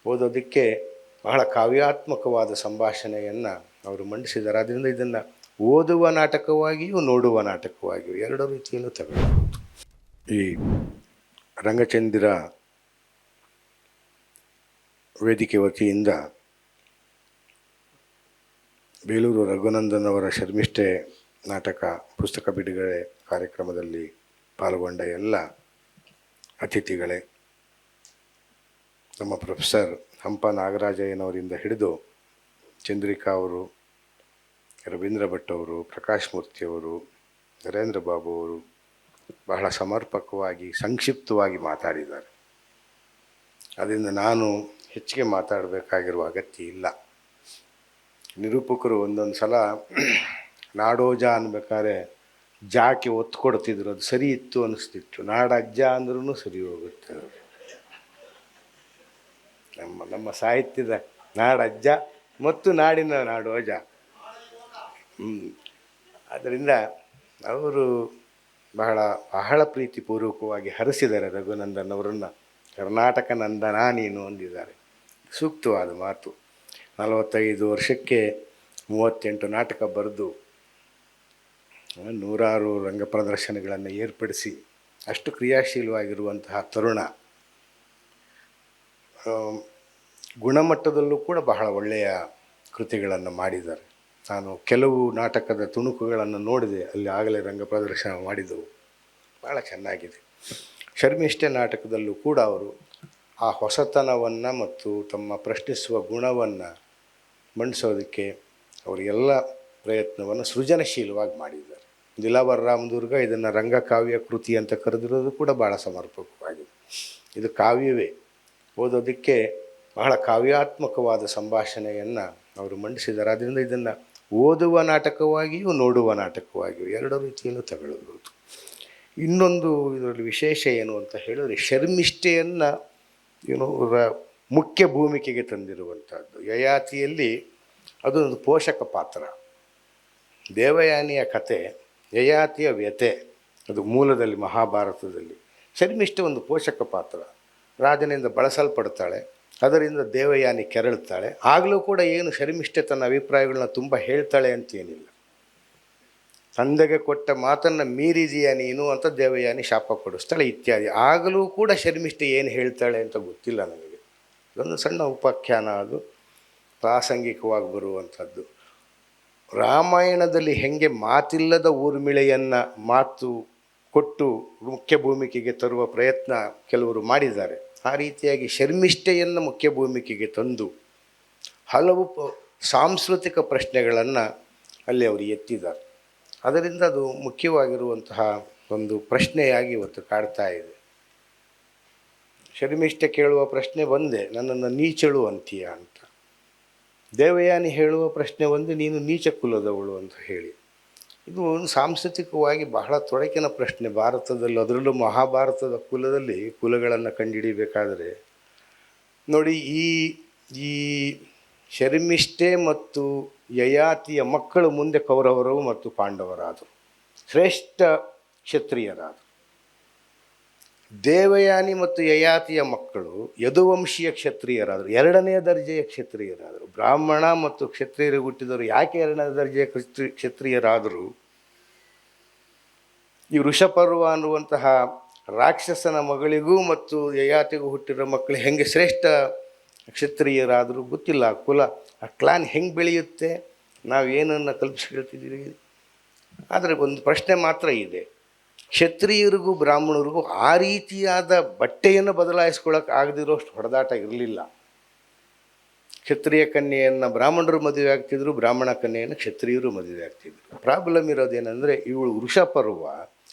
ಓದೋದಕ್ಕೆ ಬಹಳ ಕಾವ್ಯಾತ್ಮಕವಾದ ಸಂಭಾಷಣೆಯನ್ನು ಅವರು ಮಂಡಿಸಿದ್ದಾರೆ. ಆದ್ದರಿಂದ ಇದನ್ನು ಓದುವ ನಾಟಕವಾಗಿಯೂ ನೋಡುವ ನಾಟಕವಾಗಿಯೂ ಎರಡೂ ರೀತಿಯಲ್ಲೂ ತಗೊಳ್ಬಹುದು. ಈ ರಂಗಚಂದಿರ ವೇದಿಕೆ ವತಿಯಿಂದ ಬೇಲೂರು ರಘುನಂದನ್ ಅವರ ಶರ್ಮಿಷ್ಠೆ ನಾಟಕ ಪುಸ್ತಕ ಬಿಡುಗಡೆ ಕಾರ್ಯಕ್ರಮದಲ್ಲಿ ಪಾಲ್ಗೊಂಡ ಎಲ್ಲ ಅತಿಥಿಗಳೇ, ನಮ್ಮ ಪ್ರೊಫೆಸರ್ ಹಂಪ ನಾಗರಾಜಯ್ಯನವರಿಂದ ಹಿಡಿದು ಚಂದ್ರಿಕಾ ಅವರು, ರವೀಂದ್ರ ಭಟ್ ಅವರು, ಪ್ರಕಾಶ್ ಮೂರ್ತಿಯವರು, ನರೇಂದ್ರ ಬಾಬು ಅವರು ಬಹಳ ಸಮರ್ಪಕವಾಗಿ ಸಂಕ್ಷಿಪ್ತವಾಗಿ ಮಾತಾಡಿದ್ದಾರೆ. ಅದರಿಂದ ನಾನು ಹೆಚ್ಚಿಗೆ ಮಾತಾಡಬೇಕಾಗಿರುವ ಅಗತ್ಯ ಇಲ್ಲ. ನಿರೂಪಕರು ಒಂದೊಂದು ಸಲ ನಾಡೋಜ ಅನ್ಬೇಕಾದ್ರೆ ಜಾಕೆ ಒತ್ತು ಕೊಡ್ತಿದ್ರು, ಅದು ಸರಿ ಇತ್ತು ಅನ್ನಿಸ್ತಿತ್ತು. ನಾಡಜ್ಜ ಅಂದ್ರೂ ಸರಿ ಹೋಗುತ್ತೆ. ನಮ್ಮ ಸಾಹಿತ್ಯದ ನಾಡಜ್ಜ ಮತ್ತು ನಾಡಿನ ನಾಡೋಜ. ಆದ್ದರಿಂದ ಅವರು ಬಹಳ ಪ್ರೀತಿಪೂರ್ವಕವಾಗಿ ಹರಿಸಿದ್ದಾರೆ ರಘುನಂದನ್ ಅವರನ್ನು. ಕರ್ನಾಟಕ ನಂದನ ನೀನು ಅಂದಿದ್ದಾರೆ. ಸೂಕ್ತವಾದ ಮಾತು. 45 ವರ್ಷಕ್ಕೆ 38 ನಾಟಕ ಬರೆದು 100 ರಂಗ ಪ್ರದರ್ಶನಗಳನ್ನು ಏರ್ಪಡಿಸಿ ಅಷ್ಟು ಕ್ರಿಯಾಶೀಲವಾಗಿರುವಂತಹ ತರುಣ ಗುಣಮಟ್ಟದಲ್ಲೂ ಕೂಡ ಬಹಳ ಒಳ್ಳೆಯ ಕೃತಿಗಳನ್ನು ಮಾಡಿದ್ದಾರೆ. ನಾನು ಕೆಲವು ನಾಟಕದ ತುಣುಕುಗಳನ್ನು ನೋಡಿದೆ, ಅಲ್ಲಿ ಆಗಲೇ ರಂಗ ಪ್ರದರ್ಶನ ಮಾಡಿದವು, ಭಾಳ ಚೆನ್ನಾಗಿದೆ. ಶರ್ಮಿಷ್ಠೆ ನಾಟಕದಲ್ಲೂ ಕೂಡ ಅವರು ಆ ಹೊಸತನವನ್ನು ಮತ್ತು ತಮ್ಮ ಪ್ರಶ್ನಿಸುವ ಗುಣವನ್ನು ಮಂಡಿಸೋದಕ್ಕೆ ಅವರು ಎಲ್ಲ ಪ್ರಯತ್ನವನ್ನು ಸೃಜನಶೀಲವಾಗಿ ಮಾಡಿದ್ದಾರೆ. ದಿಲಾವರ್ ರಾಮದುರ್ಗ ಇದನ್ನು ರಂಗಕಾವ್ಯ ಕೃತಿ ಅಂತ ಕರೆದಿರೋದು ಕೂಡ ಭಾಳ ಸಮರ್ಪಕವಾಗಿದೆ. ಇದು ಕಾವ್ಯವೇ. ಓದೋದಕ್ಕೆ ಬಹಳ ಕಾವ್ಯಾತ್ಮಕವಾದ ಸಂಭಾಷಣೆಯನ್ನು ಅವರು ಮಂಡಿಸಿದ್ದಾರೆ. ಆದ್ದರಿಂದ ಇದನ್ನು ಓದುವ ನಾಟಕವಾಗಿಯೂ ನೋಡುವ ನಾಟಕವಾಗಿಯೂ ಎರಡೂ ರೀತಿಯಲ್ಲೂ ತಗೊಳ್ಬಹುದು. ಇನ್ನೊಂದು ಇದರಲ್ಲಿ ವಿಶೇಷ ಏನು ಅಂತ ಹೇಳಿದ್ರೆ, ಶರ್ಮಿಷ್ಠೆಯನ್ನು ಮುಖ್ಯ ಭೂಮಿಕೆಗೆ ತಂದಿರುವಂಥದ್ದು. ಯಯಾತಿಯಲ್ಲಿ ಅದೊಂದು ಪೋಷಕ ಪಾತ್ರ. ದೇವಯಾನಿಯ ಕತೆ, ಯಯಾತಿಯ ವ್ಯತೆ, ಅದು ಮೂಲದಲ್ಲಿ ಮಹಾಭಾರತದಲ್ಲಿ. ಶರ್ಮಿಷ್ಠೆ ಒಂದು ಪೋಷಕ ಪಾತ್ರ. ರಾಜನಿಂದ ಬಳಸಲ್ಪಡ್ತಾಳೆ, ಅದರಿಂದ ದೇವಯಾನಿ ಕೆರಳ್ತಾಳೆ. ಆಗಲೂ ಕೂಡ ಏನು ಶರ್ಮಿಷ್ಠೆ ತನ್ನ ಅಭಿಪ್ರಾಯಗಳನ್ನ ತುಂಬ ಹೇಳ್ತಾಳೆ ಅಂತೇನಿಲ್ಲ. ತಂದೆಗೆ ಕೊಟ್ಟ ಮಾತನ್ನು ಮೀರಿದೆಯಾ ನೀನು ಅಂತ ದೇವಯಾನಿ ಶಾಪ ಕೊಡಿಸ್ತಾಳೆ ಇತ್ಯಾದಿ. ಆಗಲೂ ಕೂಡ ಶರ್ಮಿಷ್ಠೆ ಏನು ಹೇಳ್ತಾಳೆ ಅಂತ ಗೊತ್ತಿಲ್ಲ ನನಗೆ. ಅದೊಂದು ಸಣ್ಣ ಉಪಾಖ್ಯಾನ, ಅದು ಪ್ರಾಸಂಗಿಕವಾಗಿ ಬರುವಂಥದ್ದು. ರಾಮಾಯಣದಲ್ಲಿ ಹೆಂಗೆ ಮಾತಿಲ್ಲದ ಊರ್ಮಿಳೆಯನ್ನು ಮಾತು ಕೊಟ್ಟು ಮುಖ್ಯ ಭೂಮಿಕೆಗೆ ತರುವ ಪ್ರಯತ್ನ ಕೆಲವರು ಮಾಡಿದ್ದಾರೆ, ಆ ರೀತಿಯಾಗಿ ಶರ್ಮಿಷ್ಠೆಯನ್ನು ಮುಖ್ಯ ಭೂಮಿಕೆಗೆ ತಂದು ಹಲವು ಸಾಂಸ್ಕೃತಿಕ ಪ್ರಶ್ನೆಗಳನ್ನು ಅಲ್ಲಿ ಅವರು ಎತ್ತಿದ್ದಾರೆ. ಅದರಿಂದ ಅದು ಮುಖ್ಯವಾಗಿರುವಂತಹ ಒಂದು ಪ್ರಶ್ನೆಯಾಗಿ ಇವತ್ತು ಕಾಡ್ತಾ ಇದೆ. ಶರ್ಮಿಷ್ಠೆ ಕೇಳುವ ಪ್ರಶ್ನೆ ಒಂದೇ, ನನ್ನನ್ನು ನೀಚಳು ಅಂತೀಯ ಅಂತ. ದೇವಯಾನಿ ಹೇಳುವ ಪ್ರಶ್ನೆ ಒಂದೇ, ನೀನು ನೀಚ ಕುಲದವಳು ಅಂತ ಹೇಳಿ. ಇದು ಒಂದು ಸಾಂಸ್ಕೃತಿಕವಾಗಿ ಬಹಳ ತೊಡಕಿನ ಪ್ರಶ್ನೆ ಭಾರತದಲ್ಲಿ. ಅದರಲ್ಲೂ ಮಹಾಭಾರತದ ಕುಲದಲ್ಲಿ ಕುಲಗಳನ್ನು ಕಂಡುಹಿಡಿಬೇಕಾದರೆ ನೋಡಿ, ಈ ಶರ್ಮಿಷ್ಠೆ ಮತ್ತು ಯಯಾತಿಯ ಮಕ್ಕಳು ಮುಂದೆ ಕೌರವರು ಮತ್ತು ಪಾಂಡವರಾದರು, ಶ್ರೇಷ್ಠ ಕ್ಷತ್ರಿಯರಾದರು. ದೇವಯಾನಿ ಮತ್ತು ಯಯಾತಿಯ ಮಕ್ಕಳು ಯದುವಂಶೀಯ ಕ್ಷತ್ರಿಯರಾದರು, 2ನೇ ದರ್ಜೆಯ ಕ್ಷತ್ರಿಯರಾದರು. ಬ್ರಾಹ್ಮಣ ಮತ್ತು ಕ್ಷತ್ರಿಯರಿಗೆ ಹುಟ್ಟಿದವರು ಯಾಕೆ 2ನೇ ದರ್ಜೆಯ ಕ್ಷತ್ರಿಯರಾದರು? ಈ ವೃಷಪರ್ವ ಅನ್ನುವಂತಹ ರಾಕ್ಷಸನ ಮಗಳಿಗೂ ಮತ್ತು ಯಯಾತಿಗೂ ಹುಟ್ಟಿರೋ ಮಕ್ಕಳು ಹೆಂಗೆ ಶ್ರೇಷ್ಠ ಕ್ಷತ್ರಿಯರಾದರೂ ಗೊತ್ತಿಲ್ಲ. ಕುಲ, ಆ ಕ್ಲಾನ್ ಹೆಂಗೆ ಬೆಳೆಯುತ್ತೆ, ನಾವೇನನ್ನು ಕಲ್ಪಿಸ್ಕೊಳ್ತಿದ್ದೀವಿ. ಆದರೆ ಒಂದು ಪ್ರಶ್ನೆ ಮಾತ್ರ ಇದೆ, ಕ್ಷತ್ರಿಯರಿಗೂ ಬ್ರಾಹ್ಮಣರಿಗೂ ಆ ರೀತಿಯಾದ ಬಟ್ಟೆಯನ್ನು ಬದಲಾಯಿಸ್ಕೊಳ್ಳೋಕೆ ಆಗದಿರೋಷ್ಟು ಹೊಡೆದಾಟ ಇರಲಿಲ್ಲ. ಕ್ಷತ್ರಿಯ ಕನ್ಯೆಯನ್ನು ಬ್ರಾಹ್ಮಣರು ಮದುವೆ ಆಗ್ತಿದ್ರು, ಬ್ರಾಹ್ಮಣ ಕನ್ಯೆಯನ್ನು ಕ್ಷತ್ರಿಯರು ಮದುವೆ ಆಗ್ತಿದ್ರು. ಪ್ರಾಬ್ಲಮ್ ಇರೋದೇನೆಂದರೆ, ಇವಳು ವೃಷಪರ್ವ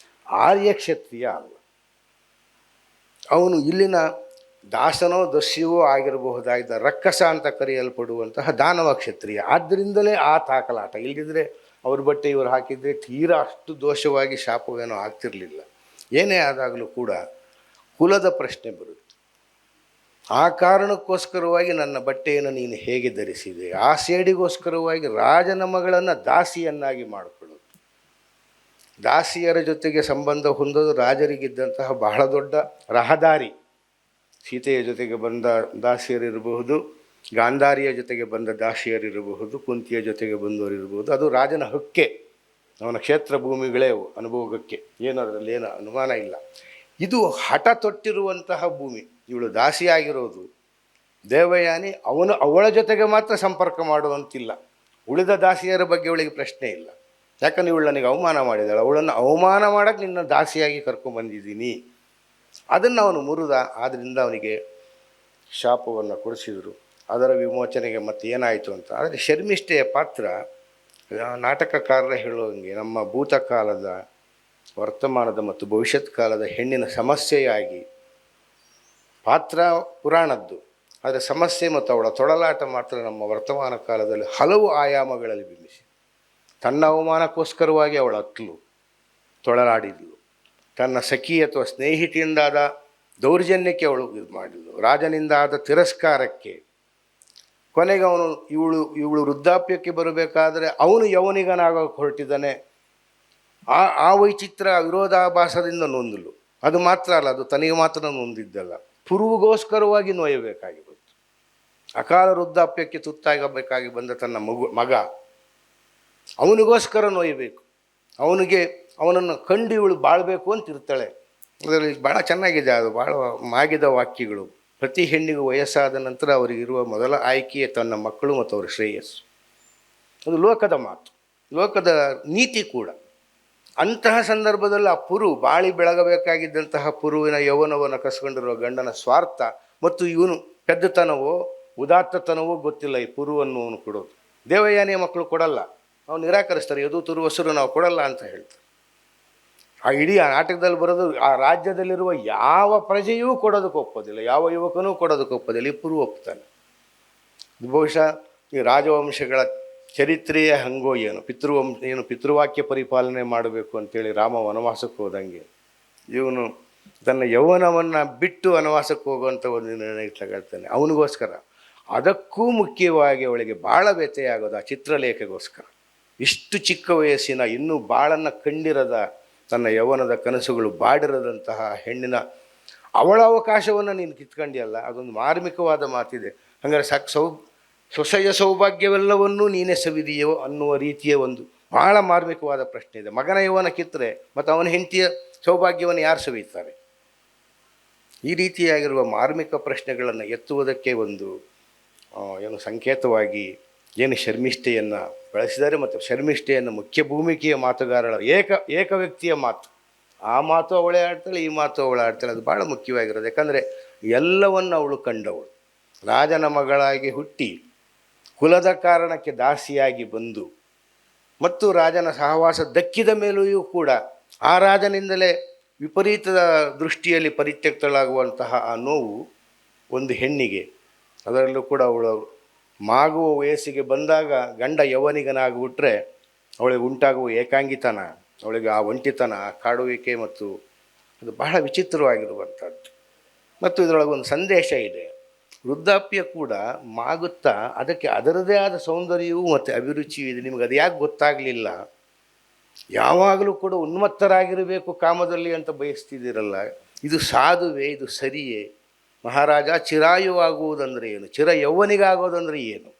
ಆರ್ಯ ಕ್ಷತ್ರಿಯ ಅಲ್ಲ, ಅವನು ಇಲ್ಲಿನ ದಾಸನೋ ದಸ್ಯವೋ ಆಗಿರಬಹುದಾದ ರಕ್ಕಸ ಅಂತ ಕರೆಯಲ್ಪಡುವಂತಹ ದಾನವ ಕ್ಷತ್ರಿಯ. ಆದ್ದರಿಂದಲೇ ಆ ತಾಕಲಾಟ. ಇಲ್ಲದಿದ್ದರೆ ಅವ್ರ ಬಟ್ಟೆ ಇವರು ಹಾಕಿದರೆ ತೀರಾ ಅಷ್ಟು ದೋಷವಾಗಿ ಶಾಪವೇನೋ ಆಗ್ತಿರಲಿಲ್ಲ. ಏನೇ ಆದಾಗಲೂ ಕೂಡ ಕುಲದ ಪ್ರಶ್ನೆ ಬರುತ್ತೆ. ಆ ಕಾರಣಕ್ಕೋಸ್ಕರವಾಗಿ ನನ್ನ ಬಟ್ಟೆಯನ್ನು ನೀನು ಹೇಗೆ ಧರಿಸಿದೆ, ಆ ಸೇಡಿಗೋಸ್ಕರವಾಗಿ ರಾಜನ ಮಗಳನ್ನು ದಾಸಿಯನ್ನಾಗಿ ಮಾಡಿಕೊಳ್ಳೋದು, ದಾಸಿಯರ ಜೊತೆಗೆ ಸಂಬಂಧ ಹೊಂದೋದು ರಾಜರಿಗಿದ್ದಂತಹ ಬಹಳ ದೊಡ್ಡ ರಹದಾರಿ. ಸೀತೆಯ ಜೊತೆಗೆ ಬಂದ ದಾಸಿಯರಿರಬಹುದು, ಗಾಂಧಾರಿಯ ಜೊತೆಗೆ ಬಂದ ದಾಸಿಯರಿರಬಹುದು, ಕುಂತಿಯ ಜೊತೆಗೆ ಬಂದವರಿರಬಹುದು. ಅದು ರಾಜನ ಹಕ್ಕೆ, ಅವನ ಕ್ಷೇತ್ರ ಭೂಮಿಗಳೇ ಅನುಭೋಗಕ್ಕೆ, ಏನು ಅದರಲ್ಲಿ ಏನು ಅನುಮಾನ ಇಲ್ಲ. ಇದು ಹಠ ತೊಟ್ಟಿರುವಂತಹ ಭೂಮಿ. ಇವಳು ದಾಸಿಯಾಗಿರೋದು, ದೇವಯಾನಿ ಅವಳ ಜೊತೆಗೆ ಮಾತ್ರ ಸಂಪರ್ಕ ಮಾಡುವಂತಿಲ್ಲ. ಉಳಿದ ದಾಸಿಯರ ಬಗ್ಗೆ ಅವಳಿಗೆ ಪ್ರಶ್ನೆ ಇಲ್ಲ. ಯಾಕಂದ್ರೆ ಇವಳು ನನಗೆ ಅವಮಾನ ಮಾಡಿದಾಳೆ, ಅವಳನ್ನು ಅವಮಾನ ಮಾಡೋಕ್ಕೆ ನಿನ್ನ ದಾಸಿಯಾಗಿ ಕರ್ಕೊಂಡ್ಬಂದಿದ್ದೀನಿ. ಅದನ್ನು ಅವನು ಮುರಿದ. ಆದ್ದರಿಂದ ಅವನಿಗೆ ಶಾಪವನ್ನು ಕೊಡಿಸಿದರು. ಅದರ ವಿಮೋಚನೆಗೆ ಮತ್ತೆ ಏನಾಯಿತು ಅಂತ. ಆದರೆ ಶರ್ಮಿಷ್ಠೆಯ ಪಾತ್ರ ನಾಟಕಕಾರರ ಹೇಳುವಂಗೆ ನಮ್ಮ ಭೂತಕಾಲದ, ವರ್ತಮಾನದ ಮತ್ತು ಭವಿಷ್ಯತ್ ಕಾಲದ ಹೆಣ್ಣಿನ ಸಮಸ್ಯೆಯಾಗಿ, ಪಾತ್ರ ಪುರಾಣದ್ದು, ಆದರೆ ಸಮಸ್ಯೆ ಮತ್ತು ಅವಳ ತೊಳಲಾಟ ಮಾತ್ರ ನಮ್ಮ ವರ್ತಮಾನ ಕಾಲದಲ್ಲಿ ಹಲವು ಆಯಾಮಗಳಲ್ಲಿ ಬಿಂಬಿಸಿ. ತನ್ನ ಅವಮಾನಕ್ಕೋಸ್ಕರವಾಗಿ ಅವಳ ಅತ್ತಲು ತೊಳಲಾಡಿದ್ಲು, ತನ್ನ ಸಖಿ ಅಥವಾ ಸ್ನೇಹಿತೆಯಿಂದಾದ ದೌರ್ಜನ್ಯಕ್ಕೆ ಅವಳು ಇದು ಮಾಡಿದ್ಲು, ರಾಜನಿಂದಾದ ತಿರಸ್ಕಾರಕ್ಕೆ, ಕೊನೆಗೆ ಅವನು ಇವಳು ವೃದ್ಧಾಪ್ಯಕ್ಕೆ ಬರಬೇಕಾದರೆ ಅವನು ಯವನಿಗನಾಗೋಕೆ ಹೊರಟಿದ್ದಾನೆ, ಆ ವೈಚಿತ್ರ ವಿರೋಧಾಭಾಸದಿಂದ ನೊಂದಲು. ಅದು ಮಾತ್ರ ಅಲ್ಲ, ಅದು ತನಗೆ ಮಾತ್ರ ನೊಂದಿದ್ದಲ್ಲ, ಪುರುವಿಗೋಸ್ಕರವಾಗಿ ನೋಯಬೇಕಾಗಿ ಬಂತು. ಅಕಾಲ ವೃದ್ಧಾಪ್ಯಕ್ಕೆ ತುತ್ತಾಗಬೇಕಾಗಿ ಬಂದ ತನ್ನ ಮಗ ಅವನಿಗೋಸ್ಕರ ನೋಯಬೇಕು, ಅವನನ್ನು ಕಂಡು ಇವಳು ಬಾಳಬೇಕು ಅಂತ ಇರ್ತಾಳೆ. ಅದರಲ್ಲಿ ಭಾಳ ಚೆನ್ನಾಗಿದೆ, ಅದು ಭಾಳ ಮಾಗಿದ ವಾಕ್ಯಗಳು. ಪ್ರತಿ ಹೆಣ್ಣಿಗೂ ವಯಸ್ಸಾದ ನಂತರ ಅವರಿಗಿರುವ ಮೊದಲ ಆಯ್ಕೆಯೇ ತನ್ನ ಮಕ್ಕಳು ಮತ್ತು ಅವರ ಶ್ರೇಯಸ್ಸು. ಅದು ಲೋಕದ ಮಾತು, ಲೋಕದ ನೀತಿ ಕೂಡ. ಅಂತಹ ಸಂದರ್ಭದಲ್ಲಿ ಆ ಬಾಳಿ ಬೆಳಗಬೇಕಾಗಿದ್ದಂತಹ ಪುರುವಿನ ಯೌವನವನ್ನು ಕಸ್ಕೊಂಡಿರುವ ಗಂಡನ ಸ್ವಾರ್ಥ ಮತ್ತು ಇವನು ಪೆದ್ದತನವೋ ಉದಾತ್ತತನವೋ ಗೊತ್ತಿಲ್ಲ ಈ ಪುರುವನ್ನು ಅವನು ಕೊಡೋದು. ದೇವಯಾನಿಯ ಮಕ್ಕಳು ಕೊಡಲ್ಲ, ಅವ್ನು ನಿರಾಕರಿಸ್ತಾರೆ. ಯದು ತುರುವಸರು ನಾವು ಕೊಡಲ್ಲ ಅಂತ ಹೇಳ್ತಾರೆ. ಆ ಇಡೀ ಆ ನಾಟಕದಲ್ಲಿ ಬರೋದು, ಆ ರಾಜ್ಯದಲ್ಲಿರುವ ಯಾವ ಪ್ರಜೆಯೂ ಕೊಡೋದಕ್ಕೆ ಒಪ್ಪೋದಿಲ್ಲ, ಯಾವ ಯುವಕನೂ ಕೊಡೋದಕ್ಕೆ ಒಪ್ಪೋದಿಲ್ಲ. ಈ ಪುರು ಒಪ್ತಾನೆ. ಬಹುಶಃ ಈ ರಾಜವಂಶಗಳ ಚರಿತ್ರೆಯ ಹಂಗೋ ಏನು ಪಿತೃವಾಕ್ಯ ಪರಿಪಾಲನೆ ಮಾಡಬೇಕು ಅಂತೇಳಿ ರಾಮ ವನವಾಸಕ್ಕೆ ಹೋದಂಗೆ ಇವನು ತನ್ನ ಯೌವನವನ್ನು ಬಿಟ್ಟು ವನವಾಸಕ್ಕೆ ಹೋಗುವಂಥ ಒಂದು ನಿರ್ಣಯ ತಗೊಳ್ತಾನೆ ಅವನಿಗೋಸ್ಕರ. ಅದಕ್ಕೂ ಮುಖ್ಯವಾಗಿ ಅವಳಿಗೆ ಭಾಳ ವ್ಯತ್ಯೆಯಾಗೋದು ಆ ಚಿತ್ರಲೇಖೆಗೋಸ್ಕರ. ಇಷ್ಟು ಚಿಕ್ಕ ವಯಸ್ಸಿನ, ಇನ್ನೂ ಬಾಳನ್ನು ಕಂಡಿರದ, ತನ್ನ ಯೌವನದ ಕನಸುಗಳು ಬಾಡಿರದಂತಹ ಹೆಣ್ಣಿನ ಅವಳ ಅವಕಾಶವನ್ನು ನೀನು ಕಿತ್ಕೊಂಡಿಯಲ್ಲ, ಅದೊಂದು ಮಾರ್ಮಿಕವಾದ ಮಾತಿದೆ. ಹಾಗಾದ್ರೆ ಸೊಸೆಯ ಸೌಭಾಗ್ಯವೆಲ್ಲವನ್ನೂ ನೀನೇ ಸವಿದೆಯೋ ಅನ್ನುವ ರೀತಿಯ ಒಂದು ಭಾಳ ಮಾರ್ಮಿಕವಾದ ಪ್ರಶ್ನೆ ಇದೆ. ಮಗನ ಯೌವನ ಕಿತ್ತರೆ ಮತ್ತು ಅವನ ಹೆಂಡತಿಯ ಸೌಭಾಗ್ಯವನ್ನು ಯಾರು ಸವಿಯುತ್ತಾರೆ? ಈ ರೀತಿಯಾಗಿರುವ ಮಾರ್ಮಿಕ ಪ್ರಶ್ನೆಗಳನ್ನು ಎತ್ತುವುದಕ್ಕೆ ಒಂದು ಸಂಕೇತವಾಗಿ ಶರ್ಮಿಷ್ಠೆಯನ್ನು ಬಳಸಿದ್ದಾರೆ. ಮತ್ತು ಶರ್ಮಿಷ್ಠೆಯನ್ನು ಮುಖ್ಯ ಭೂಮಿಕೆಯ ಮಾತುಗಾರಳ ಏಕ ವ್ಯಕ್ತಿಯ ಮಾತು, ಆ ಮಾತು ಅವಳೇ ಆಡ್ತಾಳೆ, ಈ ಮಾತು ಅವಳು ಆಡ್ತಾಳೆ. ಅದು ಭಾಳ ಮುಖ್ಯವಾಗಿರೋದು. ಯಾಕಂದರೆ ಎಲ್ಲವನ್ನು ಅವಳು ಕಂಡವಳು. ರಾಜನ ಮಗಳಾಗಿ ಹುಟ್ಟಿ ಕುಲದ ಕಾರಣಕ್ಕೆ ದಾಸಿಯಾಗಿ ಬಂದು ಮತ್ತು ರಾಜನ ಸಹವಾಸ ದಕ್ಕಿದ ಮೇಲೆಯೂ ಕೂಡ ಆ ರಾಜನಿಂದಲೇ ವಿಪರೀತದ ದೃಷ್ಟಿಯಲ್ಲಿ ಪರಿತ್ಯಕ್ತಳಾಗುವಂತಹ ಆ ನೋವು ಒಂದು ಹೆಣ್ಣಿಗೆ, ಅದರಲ್ಲೂ ಕೂಡ ಅವಳು ಮಾಗುವ ವಯಸ್ಸಿಗೆ ಬಂದಾಗ ಗಂಡ ಯೌವನಿಗನಾಗಿಬಿಟ್ರೆ ಅವಳಿಗೆ ಉಂಟಾಗುವ ಏಕಾಂಗಿತನ, ಅವಳಿಗೆ ಆ ಒಂಟಿತನ, ಆ ಕಾಡುವಿಕೆ, ಮತ್ತು ಅದು ಬಹಳ ವಿಚಿತ್ರವಾಗಿರುವಂಥದ್ದು. ಮತ್ತು ಇದರೊಳಗೊಂದು ಸಂದೇಶ ಇದೆ. ವೃದ್ಧಾಪ್ಯ ಕೂಡ ಮಾಗುತ್ತಾ ಅದಕ್ಕೆ ಅದರದೇ ಆದ ಸೌಂದರ್ಯವೂ ಮತ್ತು ಅಭಿರುಚಿಯೂ ಇದೆ. ನಿಮಗೆ ಅದು ಯಾಕೆ ಗೊತ್ತಾಗಲಿಲ್ಲ? ಯಾವಾಗಲೂ ಕೂಡ ಉನ್ಮತ್ತರಾಗಿರಬೇಕು ಕಾಮದಲ್ಲಿ ಅಂತ ಬಯಸ್ತಿದ್ದೀರಲ್ಲ, ಇದು ಸಾಧುವೆ? ಇದು ಸರಿಯೇ? ಮಹಾರಾಜ ಚಿರಾಯುವಾಗುವುದಂದರೆ ಏನು? ಚಿರ ಯೌವನಿಗಾಗೋದಂದರೆ ಏನು?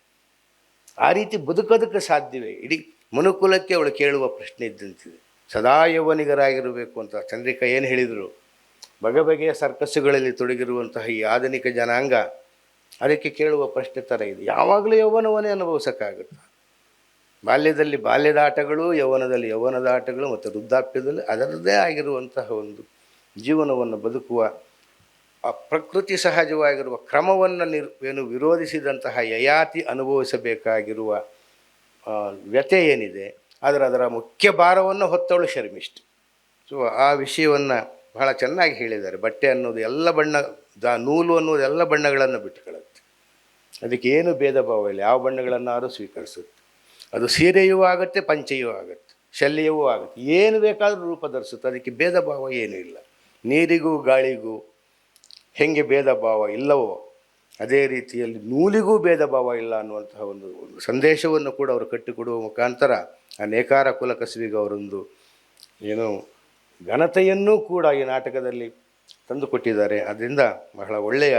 ಆ ರೀತಿ ಬದುಕೋದಕ್ಕೆ ಸಾಧ್ಯವೇ? ಇಡೀ ಮನುಕುಲಕ್ಕೆ ಅವಳು ಕೇಳುವ ಪ್ರಶ್ನೆ ಇದ್ದಂತಿದೆ. ಸದಾ ಯೌವನಿಗರಾಗಿರಬೇಕು ಅಂತ ಚಂದ್ರಿಕಾ ಏನು ಹೇಳಿದರು? ಬಗೆಬಗೆಯ ಸರ್ಕಸ್ಸುಗಳಲ್ಲಿ ತೊಡಗಿರುವಂತಹ ಈ ಆಧುನಿಕ ಜನಾಂಗ ಅದಕ್ಕೆ ಕೇಳುವ ಪ್ರಶ್ನೆ ಥರ ಇದೆ. ಯಾವಾಗಲೂ ಯೌವನವನ್ನೇ ಅನುಭವಿಸೋಕ್ಕಾಗುತ್ತೆ. ಬಾಲ್ಯದಲ್ಲಿ ಬಾಲ್ಯದ ಆಟಗಳು, ಯೌವನದಲ್ಲಿ ಯೌವನದ ಆಟಗಳು, ಮತ್ತು ವೃದ್ಧಾಪ್ಯದಲ್ಲಿ ಅದರದ್ದೇ ಆಗಿರುವಂತಹ ಒಂದು ಜೀವನವನ್ನು ಬದುಕುವ ಆ ಪ್ರಕೃತಿ ಸಹಜವಾಗಿರುವ ಕ್ರಮವನ್ನು ವಿರೋಧಿಸಿದಂತಹ ಯಯಾತಿ ಅನುಭವಿಸಬೇಕಾಗಿರುವ ವ್ಯಥೆ ಏನಿದೆ, ಅದರ ಮುಖ್ಯ ಭಾರವನ್ನು ಹೊತ್ತವಳು ಶರ್ಮಿಷ್ಠೆ. ಸೊ ಆ ವಿಷಯವನ್ನು ಬಹಳ ಚೆನ್ನಾಗಿ ಹೇಳಿದ್ದಾರೆ. ಬಟ್ಟೆ ಅನ್ನೋದು ಎಲ್ಲ ಬಣ್ಣ, ನೂಲು ಅನ್ನೋದು ಎಲ್ಲ ಬಣ್ಣಗಳನ್ನು ಬಿಟ್ಟುಕೊಳ್ಳುತ್ತೆ. ಅದಕ್ಕೆ ಏನು ಭೇದ ಭಾವ ಇಲ್ಲ, ಯಾವ ಬಣ್ಣಗಳನ್ನಾದರೂ ಸ್ವೀಕರಿಸುತ್ತೆ. ಅದು ಸೀರೆಯೂ ಆಗುತ್ತೆ, ಪಂಚೆಯೂ ಆಗುತ್ತೆ, ಶಲ್ಯವೂ ಆಗುತ್ತೆ, ಏನು ಬೇಕಾದರೂ ರೂಪ ಧರಿಸುತ್ತೆ. ಅದಕ್ಕೆ ಭೇದ ಭಾವ ಏನೂ ಇಲ್ಲ. ನೀರಿಗೂ ಗಾಳಿಗೂ ಹೆಂಗೆ ಭೇದ ಭಾವ ಇಲ್ಲವೋ ಅದೇ ರೀತಿಯಲ್ಲಿ ನೂಲಿಗೂ ಭೇದ ಭಾವ ಇಲ್ಲ ಅನ್ನುವಂತಹ ಒಂದು ಸಂದೇಶವನ್ನು ಕೂಡ ಅವರು ಕಟ್ಟಿಕೊಡುವ ಮುಖಾಂತರ ಆ ನೇಕಾರ ಕುಲಕಸುವಿಗೆ ಅವರೊಂದು ಘನತೆಯನ್ನೂ ಕೂಡ ಈ ನಾಟಕದಲ್ಲಿ ತಂದುಕೊಟ್ಟಿದ್ದಾರೆ. ಅದರಿಂದ ಬಹಳ ಒಳ್ಳೆಯ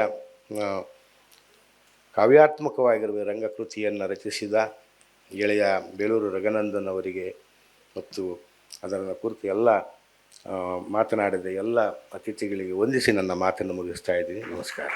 ಕಾವ್ಯಾತ್ಮಕವಾಗಿರುವ ರಂಗಕೃತಿಯನ್ನು ರಚಿಸಿದ ಗೆಳೆಯ ಬೇಲೂರು ರಘುನಂದನ್ ಅವರಿಗೆ ಮತ್ತು ಅದರ ಕುರಿತು ಎಲ್ಲ ಮಾತನಾಡಿದ ಎಲ್ಲ ಅತಿಥಿಗಳಿಗೆ ವಂದಿಸಿ ನನ್ನ ಮಾತನ್ನು ಮುಗಿಸ್ತಾ ಇದ್ದೀನಿ. ನಮಸ್ಕಾರ.